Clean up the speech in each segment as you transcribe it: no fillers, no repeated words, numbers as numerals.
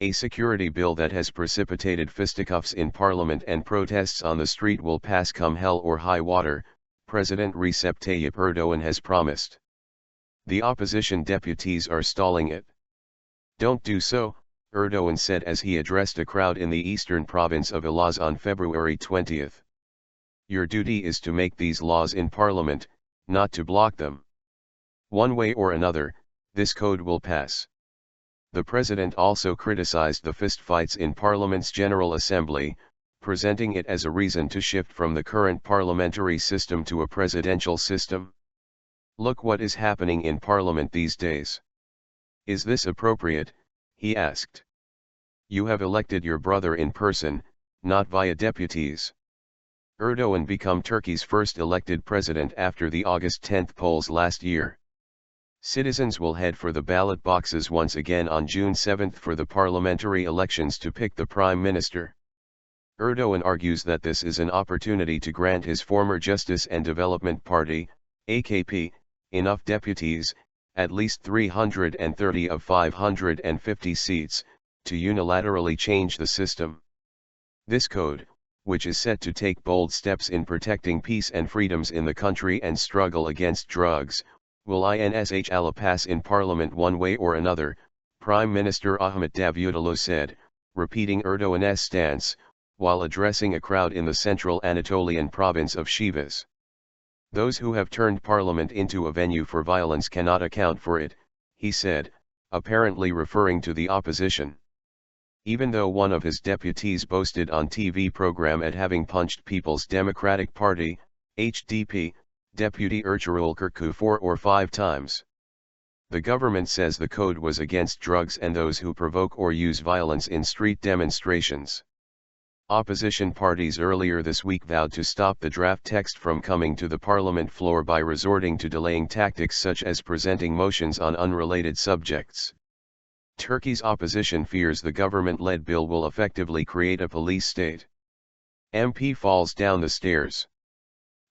A security bill that has precipitated fisticuffs in parliament and protests on the street will pass come hell or high water, President Recep Tayyip Erdoğan has promised. The opposition deputies are stalling it. Don't do so, Erdoğan said as he addressed a crowd in the eastern province of Elazığ on February 20. Your duty is to make these laws in parliament, not to block them. One way or another, this code will pass. The president also criticized the fistfights in Parliament's General Assembly, presenting it as a reason to shift from the current parliamentary system to a presidential system. Look what is happening in Parliament these days. Is this appropriate? He asked. You have elected your brother in person, not via deputies. Erdoğan became Turkey's first elected president after the August 10 polls last year. Citizens will head for the ballot boxes once again on June 7 for the parliamentary elections to pick the prime minister. Erdoğan argues that this is an opportunity to grant his former Justice and Development Party, AKP, enough deputies, at least 330 of 550 seats, to unilaterally change the system. This code, which is set to take bold steps in protecting peace and freedoms in the country and struggle against drugs, will inshall pass in parliament one way or another, Prime Minister Ahmet Davutoglu said, repeating Erdoğan's stance, while addressing a crowd in the central Anatolian province of Sivas. Those who have turned parliament into a venue for violence cannot account for it, he said, apparently referring to the opposition. Even though one of his deputies boasted on TV program at having punched People's Democratic Party, HDP, Deputy Ertuğrul Kürkü 4 or 5 times. The government says the code was against drugs and those who provoke or use violence in street demonstrations. Opposition parties earlier this week vowed to stop the draft text from coming to the parliament floor by resorting to delaying tactics such as presenting motions on unrelated subjects. Turkey's opposition fears the government-led bill will effectively create a police state. MP falls down the stairs.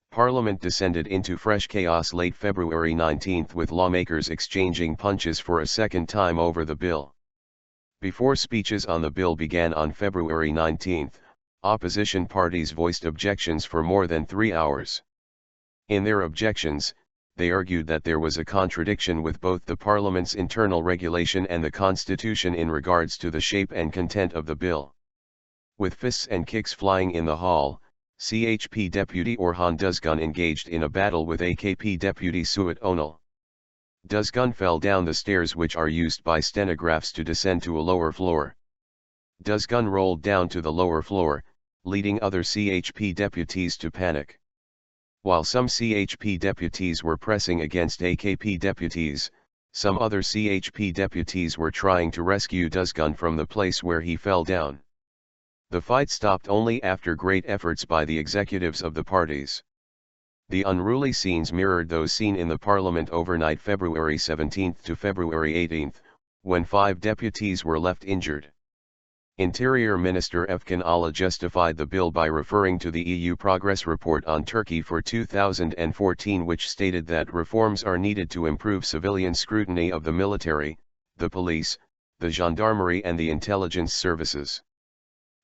Parliament descended into fresh chaos late February 19 with lawmakers exchanging punches for a second time over the bill. Before speeches on the bill began on February 19, opposition parties voiced objections for more than 3 hours. In their objections, they argued that there was a contradiction with both the Parliament's internal regulation and the Constitution in regards to the shape and content of the bill. With fists and kicks flying in the hall, CHP Deputy Orhan Duzgun engaged in a battle with AKP Deputy Suat Onal. Duzgun fell down the stairs which are used by stenographs to descend to a lower floor. Duzgun rolled down to the lower floor, leading other CHP deputies to panic. While some CHP deputies were pressing against AKP deputies, some other CHP deputies were trying to rescue Duzgun from the place where he fell down. The fight stopped only after great efforts by the executives of the parties. The unruly scenes mirrored those seen in the parliament overnight February 17 to February 18, when 5 deputies were left injured. Interior Minister Efkan Ala justified the bill by referring to the EU Progress Report on Turkey for 2014 which stated that reforms are needed to improve civilian scrutiny of the military, the police, the gendarmerie and the intelligence services.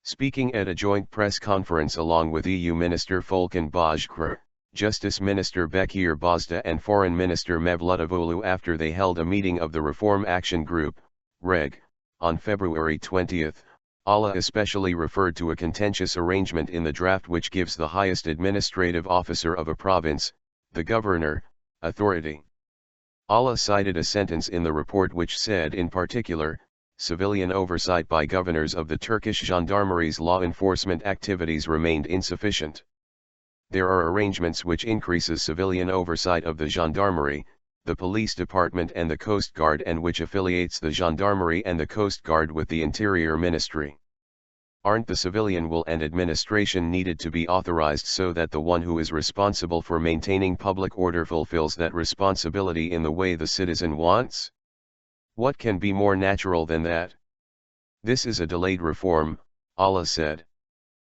Speaking at a joint press conference along with EU Minister Volkan Bozkır, Justice Minister Bekir Bozdağ and Foreign Minister Mevlut Davutoglu after they held a meeting of the Reform Action Group, REG, on February 20, Ala especially referred to a contentious arrangement in the draft which gives the highest administrative officer of a province, the governor, authority. Ala cited a sentence in the report which said in particular, civilian oversight by governors of the Turkish gendarmerie's law enforcement activities remained insufficient. There are arrangements which increases civilian oversight of the gendarmerie, the police department and the Coast Guard and which affiliates the gendarmerie and the Coast Guard with the Interior Ministry. Aren't the civilian will and administration needed to be authorized so that the one who is responsible for maintaining public order fulfills that responsibility in the way the citizen wants? What can be more natural than that? This is a delayed reform, Ala said.